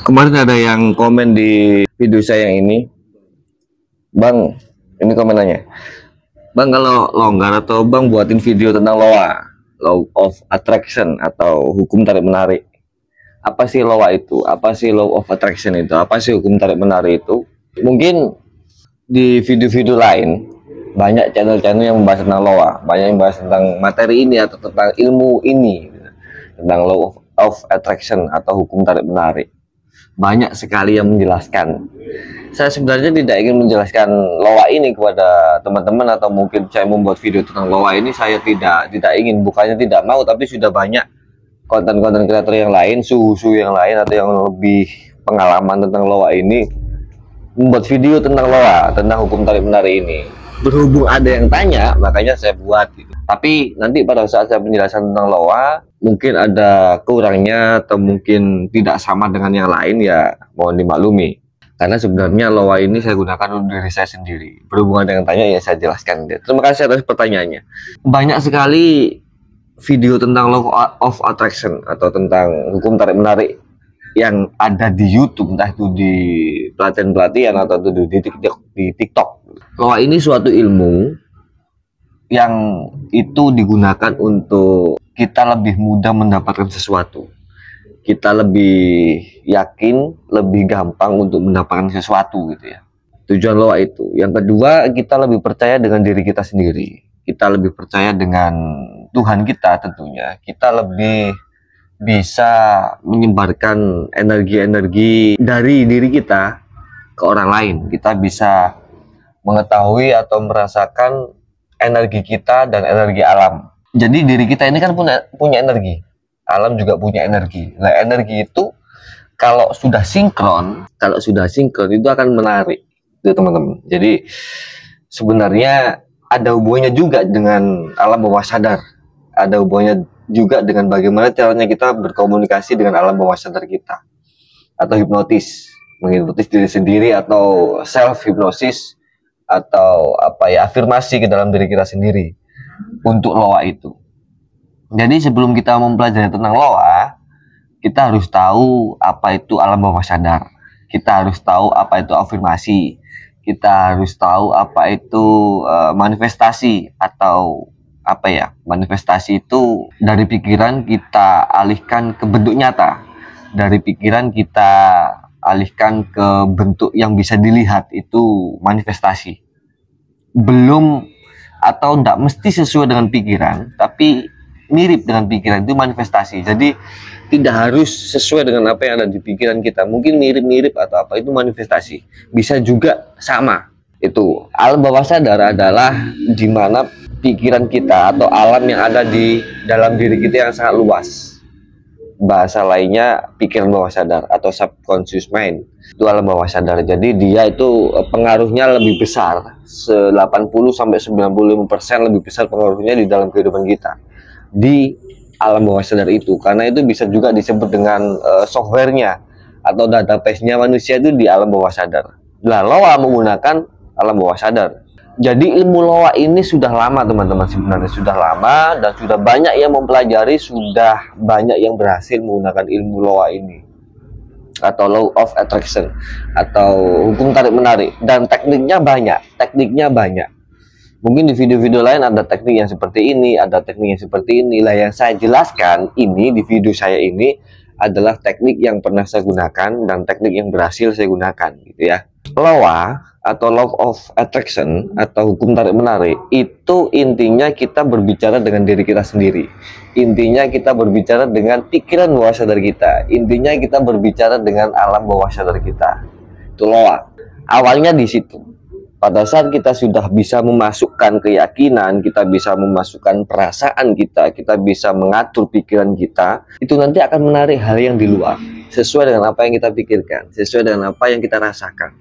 Kemarin ada yang komen di video saya yang ini, Bang, ini komenannya, Bang kalau longgar atau Bang buatin video tentang LOA, Law of Attraction atau hukum tarik menarik. Apa sih LOA itu? Apa sih Law of Attraction itu? Apa sih hukum tarik menarik itu? Mungkin di video-video lain banyak channel-channel yang membahas tentang LOA, banyak yang membahas tentang materi ini atau tentang ilmu ini, tentang Law of Attraction atau hukum tarik menarik. Banyak sekali yang menjelaskan. Saya sebenarnya tidak ingin menjelaskan LOA ini kepada teman-teman, atau mungkin saya membuat video tentang LOA ini, saya tidak ingin, bukannya tidak mau, tapi sudah banyak konten-konten kreator yang lain, suhu yang lain, atau yang lebih pengalaman tentang LOA ini membuat video tentang LOA, tentang hukum tarik menarik ini. Berhubung ada yang tanya, makanya saya buat gitu. Tapi nanti pada saat saya penjelasan tentang LOA mungkin ada kurangnya atau mungkin tidak sama dengan yang lain, ya mohon dimaklumi. Karena sebenarnya LOA ini saya gunakan untuk diri saya sendiri. Berhubungan dengan tanya, ya saya jelaskan. Terima kasih atas pertanyaannya. Banyak sekali video tentang Law of Attraction atau tentang hukum tarik menarik yang ada di YouTube, entah itu di pelatihan-pelatihan atau itu di TikTok. LOA ini suatu ilmu yang itu digunakan untuk kita lebih mudah mendapatkan sesuatu. Kita lebih yakin, lebih gampang untuk mendapatkan sesuatu gitu ya. Tujuan LOA itu. Yang kedua, kita lebih percaya dengan diri kita sendiri. Kita lebih percaya dengan Tuhan kita tentunya. Kita lebih bisa menyebarkan energi-energi dari diri kita ke orang lain. Kita bisa mengetahui atau merasakan energi kita dan energi alam. Jadi diri kita ini kan punya energi, alam juga punya energi. Nah, energi itu kalau sudah sinkron itu akan menarik, itu teman-teman. Jadi sebenarnya ada hubungannya juga dengan alam bawah sadar, ada hubungannya juga dengan bagaimana caranya kita berkomunikasi dengan alam bawah sadar kita, atau hipnotis, menghipnotis diri sendiri, atau self hipnosis, atau apa ya, afirmasi ke dalam diri kita sendiri untuk LOA itu. Jadi sebelum kita mempelajari tentang LOA, kita harus tahu apa itu alam bawah sadar, kita harus tahu apa itu afirmasi, kita harus tahu apa itu manifestasi, atau apa ya, manifestasi itu dari pikiran kita alihkan ke bentuk nyata, dari pikiran kita alihkan ke bentuk yang bisa dilihat, itu manifestasi. Belum atau tidak mesti sesuai dengan pikiran, tapi mirip dengan pikiran, itu manifestasi. Jadi tidak harus sesuai dengan apa yang ada di pikiran kita, mungkin mirip-mirip atau apa, itu manifestasi. Bisa juga sama. Itu alam bawah sadar adalah di mana pikiran kita atau alam yang ada di dalam diri kita yang sangat luas. Bahasa lainnya pikiran bawah sadar atau subconscious mind, itu alam bawah sadar. Jadi dia itu pengaruhnya lebih besar, 80-95% lebih besar pengaruhnya di dalam kehidupan kita di alam bawah sadar itu. Karena itu bisa juga disebut dengan softwarenya atau database-nya manusia itu di alam bawah sadar. Nah, LOA menggunakan alam bawah sadar. Jadi ilmu LOA ini sudah lama teman-teman, sebenarnya sudah lama, dan sudah banyak yang mempelajari, sudah banyak yang berhasil menggunakan ilmu LOA ini atau Law of Attraction atau hukum tarik menarik. Dan tekniknya banyak. Mungkin di video-video lain ada teknik yang seperti ini, ada teknik yang seperti ini. Lah yang saya jelaskan ini di video saya ini adalah teknik yang pernah saya gunakan dan teknik yang berhasil saya gunakan gitu ya. LOA atau Law of Attraction atau hukum tarik menarik itu intinya kita berbicara dengan diri kita sendiri. Intinya kita berbicara dengan pikiran bawah sadar kita. Intinya kita berbicara dengan alam bawah sadar kita. Itu LOA. Awalnya di situ. Pada saat kita sudah bisa memasukkan keyakinan, kita bisa memasukkan perasaan kita, kita bisa mengatur pikiran kita, itu nanti akan menarik hal yang di luar, sesuai dengan apa yang kita pikirkan, sesuai dengan apa yang kita rasakan.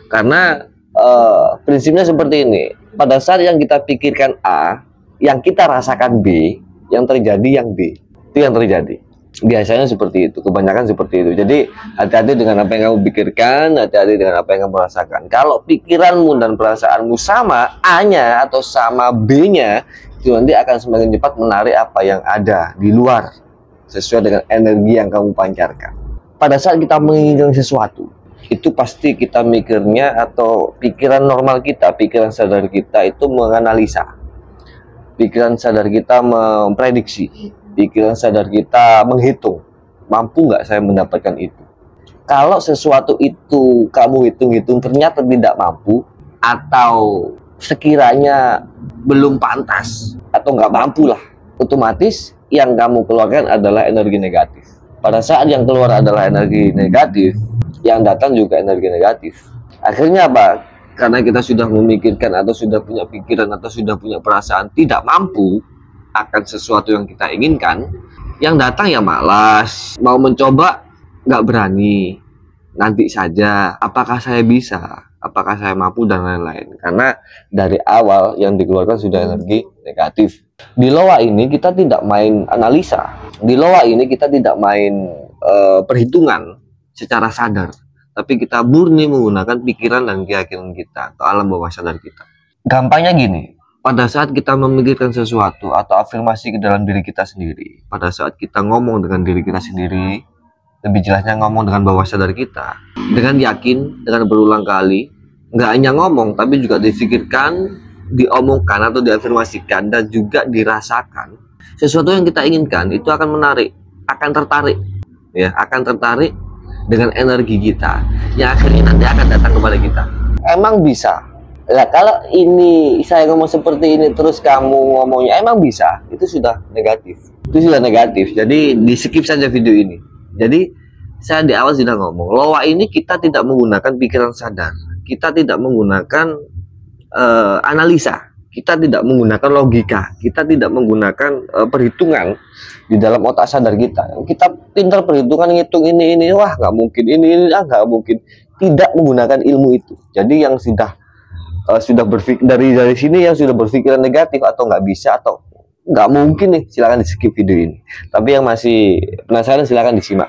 Karena prinsipnya seperti ini, pada saat yang kita pikirkan A, yang kita rasakan B, yang terjadi yang B, itu yang terjadi. Biasanya seperti itu, kebanyakan seperti itu. Jadi hati-hati dengan apa yang kamu pikirkan, hati-hati dengan apa yang kamu rasakan. Kalau pikiranmu dan perasaanmu sama A-nya atau sama B-nya, itu nanti akan semakin cepat menarik apa yang ada di luar, sesuai dengan energi yang kamu pancarkan. pada saat kita menginginkan sesuatu, itu pasti kita mikirnya, atau pikiran normal kita, pikiran sadar kita itu menganalisa, pikiran sadar kita memprediksi, pikiran sadar kita menghitung, mampu nggak saya mendapatkan itu. Kalau sesuatu itu kamu hitung-hitung ternyata tidak mampu, atau sekiranya belum pantas, atau nggak mampu lah, otomatis yang kamu keluarkan adalah energi negatif. Pada saat yang keluar adalah energi negatif, yang datang juga energi negatif. Akhirnya apa? Karena kita sudah memikirkan, atau sudah punya pikiran, atau sudah punya perasaan tidak mampu akan sesuatu yang kita inginkan, yang datang ya malas, mau mencoba nggak berani, nanti saja, apakah saya bisa, apakah saya mampu, dan lain-lain. Karena dari awal yang dikeluarkan sudah energi negatif. Di loa ini kita tidak main analisa, di loa ini kita tidak main perhitungan secara sadar, tapi kita murni menggunakan pikiran dan keyakinan kita atau alam bawah sadar kita. Gampangnya gini, pada saat kita memikirkan sesuatu atau afirmasi ke dalam diri kita sendiri, pada saat kita ngomong dengan diri kita sendiri, lebih jelasnya ngomong dengan bawah sadar kita, dengan yakin, dengan berulang kali, nggak hanya ngomong tapi juga difikirkan, diomongkan atau diafirmasikan, dan juga dirasakan. Sesuatu yang kita inginkan itu akan menarik, akan tertarik, ya, akan tertarik dengan energi kita, yang akhirnya nanti akan datang kepada kita. Emang bisa? Nah, kalau ini saya ngomong seperti ini terus kamu ngomongnya emang bisa, itu sudah negatif. Itu sudah negatif. Jadi di skip saja video ini. Jadi saya di awal sudah ngomong, loa ini kita tidak menggunakan pikiran sadar, kita tidak menggunakan analisa, kita tidak menggunakan logika, kita tidak menggunakan perhitungan di dalam otak sadar kita. Kita pintar perhitungan, ngitung ini, wah nggak mungkin, ini nggak mungkin. Tidak menggunakan ilmu itu. Jadi yang sudah berpikir dari sini, yang sudah berpikiran negatif atau nggak bisa atau nggak mungkin nih, silakan di skip video ini. Tapi yang masih penasaran silakan disimak.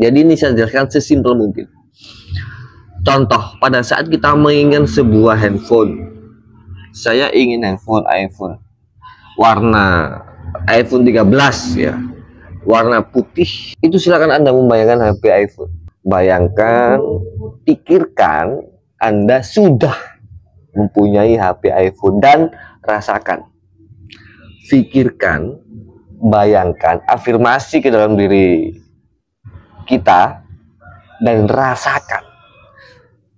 Jadi ini saya jelaskan sesimpel mungkin. Contoh, pada saat kita menginginkan sebuah handphone, saya ingin handphone iPhone warna iPhone 13 ya, warna putih. Itu silakan Anda membayangkan HP iPhone. Bayangkan, pikirkan Anda sudah mempunyai HP iPhone dan rasakan. Pikirkan, bayangkan, afirmasi ke dalam diri kita dan rasakan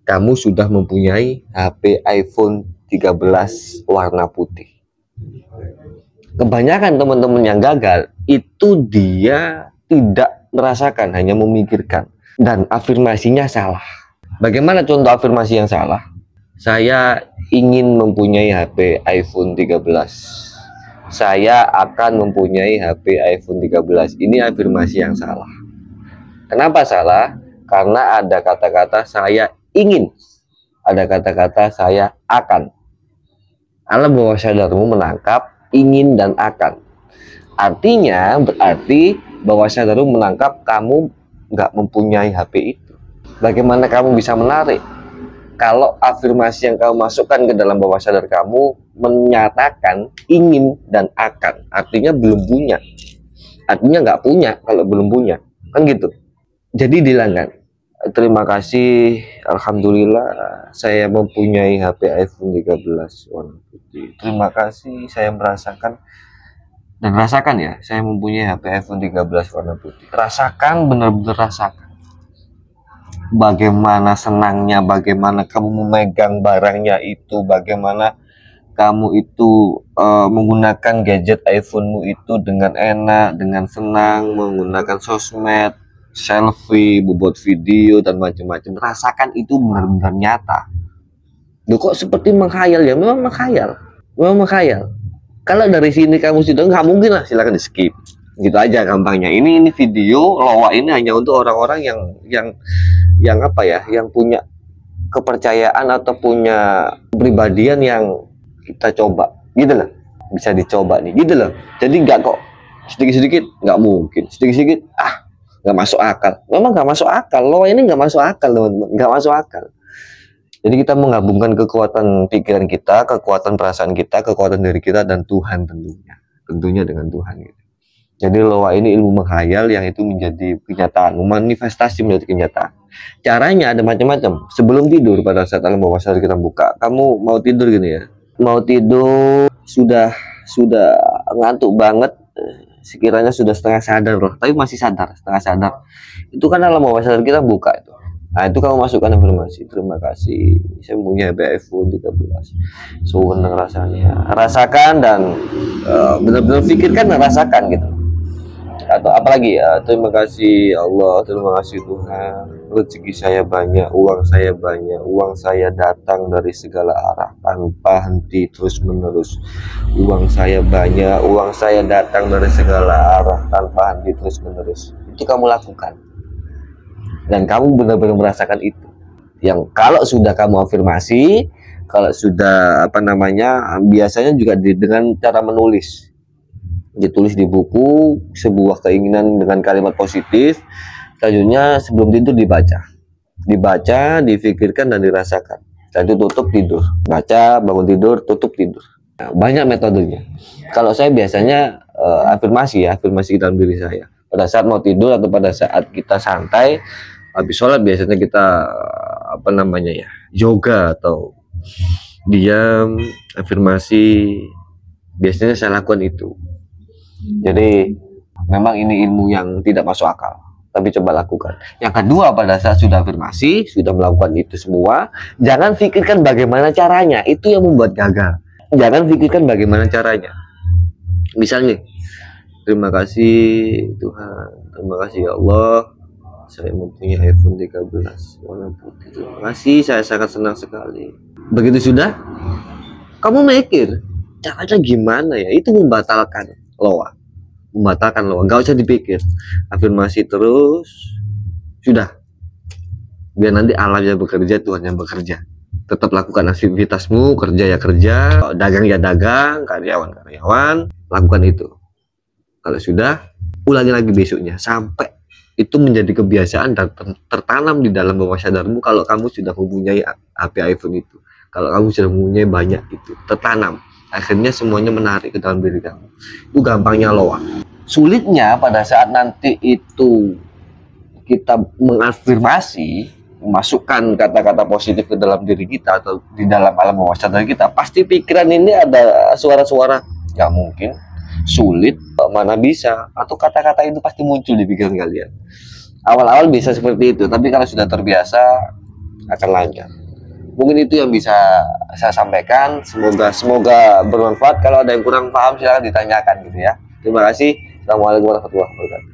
kamu sudah mempunyai HP iPhone 13 warna putih. Kebanyakan teman-teman yang gagal itu dia tidak merasakan, hanya memikirkan, dan afirmasinya salah. Bagaimana contoh afirmasi yang salah? Saya ingin mempunyai HP iPhone 13. Saya akan mempunyai HP iPhone 13. Ini afirmasi yang salah. Kenapa salah? Karena ada kata-kata saya ingin, ada kata-kata saya akan. Alam bawah sadarmu menangkap ingin dan akan. Artinya berarti bawah sadarmu menangkap kamu nggak mempunyai HP itu. Bagaimana kamu bisa menarik? Kalau afirmasi yang kamu masukkan ke dalam bawah sadar kamu menyatakan ingin dan akan, artinya belum punya. Artinya nggak punya kalau belum punya, kan gitu. Jadi dilanggan, terima kasih, alhamdulillah saya mempunyai HP iPhone 13 warna putih. Terima kasih, saya merasakan dan rasakan ya, saya mempunyai HP iPhone 13 warna putih. Rasakan, benar-benar rasakan. Bagaimana senangnya, bagaimana kamu memegang barangnya itu, bagaimana kamu itu menggunakan gadget iPhone-mu itu dengan enak, dengan senang, menggunakan sosmed, selfie, membuat video dan macam-macam. Rasakan itu benar-benar nyata. Loh, kok seperti menghayal ya? Memang menghayal, memang menghayal. Kalau dari sini kamu sudah nggak mungkin lah, silakan di skip. Gitu aja gampangnya. Ini video loa ini hanya untuk orang-orang yang apa ya? Yang punya kepercayaan atau punya kepribadian yang kita coba, gitu loh. Bisa dicoba nih, gitu loh. Jadi nggak kok sedikit-sedikit, nggak mungkin. Sedikit-sedikit, nggak masuk akal. Memang nggak masuk akal. Loa ini nggak masuk akal, teman-teman. Nggak masuk akal. Jadi kita menggabungkan kekuatan pikiran kita, kekuatan perasaan kita, kekuatan diri kita, dan Tuhan tentunya. Tentunya dengan Tuhan gitu. Jadi loa ini ilmu menghayal yang itu menjadi kenyataan, manifestasi menjadi kenyataan. Caranya ada macam-macam. Sebelum tidur pada saat alam bawah sadar kita buka, kamu mau tidur gini ya, mau tidur sudah ngantuk banget, sekiranya sudah setengah sadar loh, tapi masih sadar, setengah sadar. Itu kan alam bawah sadar kita buka itu. Nah, itu kamu masukkan afirmasi. Terima kasih, saya punya iPhone 13. Senang rasanya. Rasakan dan benar-benar pikirkan dan rasakan gitu. Atau apalagi ya, terima kasih Allah, terima kasih Tuhan, rezeki saya banyak, uang saya banyak, uang saya datang dari segala arah tanpa henti terus menerus. Uang saya banyak, uang saya datang dari segala arah tanpa henti terus menerus. Itu kamu lakukan. Dan kamu benar-benar merasakan itu. Yang kalau sudah kamu afirmasi, kalau sudah biasanya juga dengan cara menulis. Ditulis di buku sebuah keinginan dengan kalimat positif. Selanjutnya sebelum tidur dibaca, difikirkan dan dirasakan. Setelah itu tutup tidur, baca, bangun tidur, tutup tidur. Nah, banyak metodenya. Kalau saya biasanya afirmasi dalam diri saya pada saat mau tidur atau pada saat kita santai habis sholat. Biasanya kita yoga atau diam, afirmasi. Biasanya saya lakukan itu. Jadi memang ini ilmu yang tidak masuk akal, tapi coba lakukan. Yang kedua, pada saat sudah afirmasi, sudah melakukan itu semua, jangan pikirkan bagaimana caranya. Itu yang membuat gagal. Jangan pikirkan bagaimana caranya. Misalnya, terima kasih Tuhan, terima kasih ya Allah, saya mempunyai iPhone 13 warna putih. Terima kasih, saya sangat senang sekali. Begitu sudah, kamu mikir caranya gimana ya? Itu membatalkan loa. Nggak usah dipikir, afirmasi terus, sudah. Biar nanti alam yang bekerja, Tuhan yang bekerja. Tetap lakukan aktivitasmu, kerja ya kerja, dagang ya dagang, karyawan lakukan itu. Kalau sudah, ulangi lagi besoknya sampai itu menjadi kebiasaan dan tertanam di dalam bawah sadarmu. Kalau kamu sudah mempunyai HP iPhone itu, kalau kamu sudah mempunyai banyak itu, tertanam. Akhirnya semuanya menarik ke dalam diri kamu. Itu gampangnya loa. Sulitnya pada saat nanti itu kita mengafirmasi, memasukkan kata-kata positif ke dalam diri kita atau di dalam alam bawah sadar kita, pasti pikiran ini ada suara-suara nggak mungkin, sulit, mana bisa, atau kata-kata itu pasti muncul di pikiran kalian. Awal-awal bisa seperti itu, tapi kalau sudah terbiasa akan lancar. Mungkin itu yang bisa saya sampaikan. Semoga bermanfaat. Kalau ada yang kurang paham silahkan ditanyakan gitu ya. Terima kasih. Assalamualaikum warahmatullahi wabarakatuh.